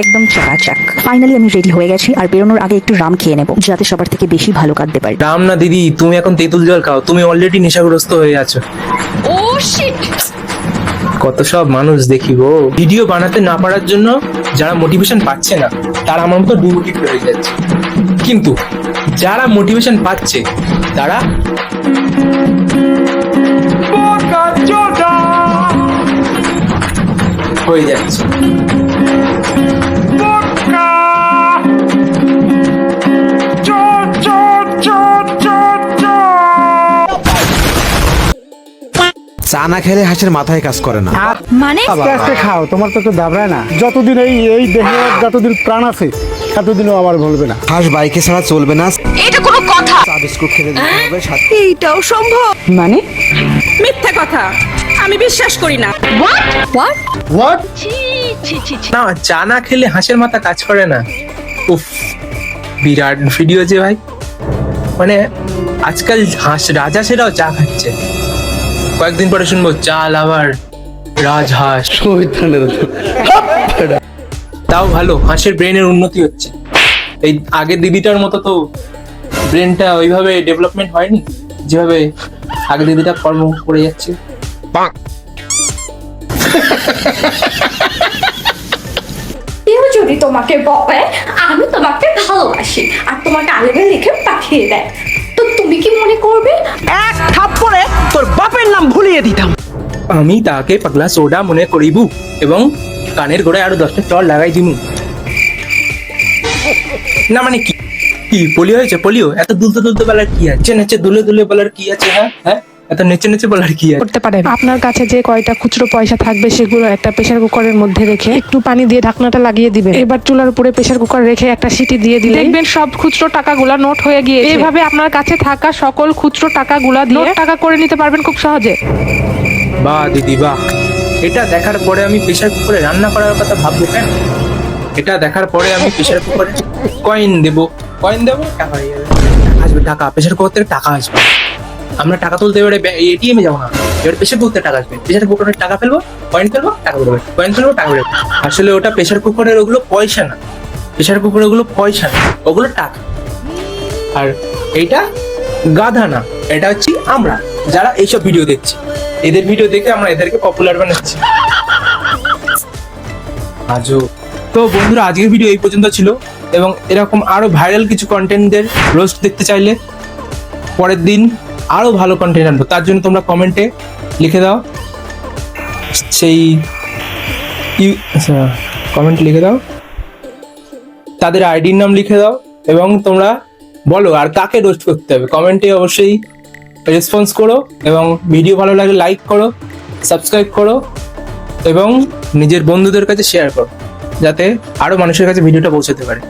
একদম চকাচক। ফাইনালি আমি রেডি হয়ে গেছি, আর বেরোনোর আগে একটু রাম খেয়ে নেবো, যাতে সবার থেকে বেশি ভালো কাটতে পারি। রাম না দিদি, তুমি এখন তেঁতুল জল খাও, তুমি অলরেডি নেশাগ্রস্ত হয়ে আছো। ও শিট! কত সব মানুষ দেখি গো, ভিডিও বানাতে না পারার জন্য যারা মোটিভেশন পাচ্ছে না তারা আমার মতো ডিমোটিভেট হয়ে যাচ্ছে, কিন্তু যারা মোটিভেশন পাচ্ছে তারা হয়ে যাচ্ছে। চা না খেলে হাঁসের মাথায় কাজ করে না। মানে আস্তে আস্তে খাও, তোমার তো তো দাবড়ায় না। যতদিন এই দেহে যতদিন প্রাণ আছে ততদিনও আমার বলবে না। হাঁস বাইকে ছাড়া চলবে না। এটা কোনো কথা? চা বিস্কুট খেতে দিতে হবে সাথে। এইটাও সম্ভব? মানে মিথ্যা কথা, আমি বিশ্বাস করি না। হোয়াট? না, চা না খেলে হাঁসের মাথা কাজ করে না। উফ, বিরাট ভিডিও যে ভাই, মানে আজকাল হাঁস রাজা সেটাও চা খাচ্ছে। কয়েকদিন পরে শুনবো চাল আবার রাজহাঁস। তাও ভালো, হাঁসের ব্রেনের উন্নতি হচ্ছে। এই আগের দিদিটার মতো তো ব্রেনটা ওইভাবে ডেভেলপমেন্ট হয়নি যেভাবে আগের দিদিটা কর্ম করে যাচ্ছে। কেউ যদি তোমাকে বলে আমি তোমাকে ভালোবাসি আর তোমাকে আলেবে লিখে পাঠিয়ে দেয়, তো তুমি কি মনে করবে? এক থাপ্পড়ে তোর বাপের নাম ভুলিয়ে দিতাম। আমি তাকে পাগলা সোডা মনে করিব এবং কানের গোড়ায় আরো 10টা চড় লাগাই দিমু। না মানে কি কি পোলিও হয়েছে? পোলিও? এত দুলতে দুলতে বলার কি আছে? নেচে দুলে দুলে বলার কি আছে? হ্যাঁ হ্যাঁ, এত নেচে নেচে বলার কি আছে? করতে পারেন। আপনার কাছে যে কয়টা খুচরো পয়সা থাকবে সেগুলো একটা প্রেসার কুকারের মধ্যে রেখে একটু পানি দিয়ে ঢাকনাটা লাগিয়ে দিবেন। এবার চুলার উপরে প্রেসার কুকার রেখে একটা সিটি দিয়ে দিলে দেখবেন সব খুচরো টাকাগুলা নোট হয়ে গিয়ে এইভাবে আপনার কাছে থাকা সকল খুচরো টাকাগুলা দিয়ে টাকা করে নিতে পারবেন খুব সহজে। বাহ দিদি বাহ, এটা দেখার পরে আমি প্রেসার কুকারে রান্না করার কথা ভাববো কেন? এটা দেখার পরে আমি প্রেসার কুকারে কয়েন দেবো, টাকা হয়ে যাবে, টাকা আসবে, টাকা প্রেসার কুকার থেকে টাকা আসবে। আমরা টাকা তুলতে এবারে এটিএমে যাবো না, এবারে প্রেসার কুকারে টাকা আসবে। প্রেসার কুকারে টাকা ফেলবো, কয়েন ফেলবো, টাকা বেরোবে, কয়েন ফেলবো, টাকা বেরোবে। আসলে ওটা প্রেসার কুকারের ওগুলো পয়সা না, প্রেসার কুকারের ওগুলো পয়সা না, ওগুলো টাকা। আর এইটা গাধা না, এটা হচ্ছে আমরা যারা এইসব ভিডিও দেখছি, এদের ভিডিও দেখে আমরা এদেরকে পপুলার বানাচ্ছি। আজও তো বন্ধুরা, আজকের ভিডিও এই পর্যন্ত ছিল, এবং এরকম আরো ভাইরাল কিছু কন্টেন্টদের রোস্ট দেখতে চাইলে পরের দিন আরো ভালো কন্টেন্ট আনবো। তার জন্য তোমরা কমেন্টে লিখে দাও, সেই কমেন্টে লিখে দাও, তাদের আইডির নাম লিখে দাও, এবং তোমরা বলো আর কাকে রোস্ট করতে হবে। কমেন্টে অবশ্যই রেসপন্স করো, এবং ভিডিও ভালো লাগলে লাইক করো, সাবস্ক্রাইব করো, এবং নিজের বন্ধুদের কাছে শেয়ার করো, যাতে আরো মানুষের কাছে ভিডিওটা পৌঁছাতে পারে।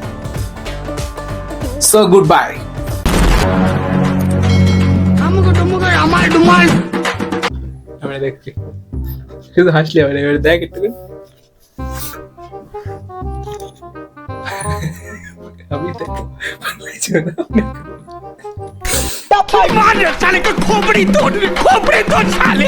So good bye. আমরা দেখছি, শুধু হাসলে হবে না, এবারে দেখ একটু। আমি দেখো खोपड़ी तोड़ साले।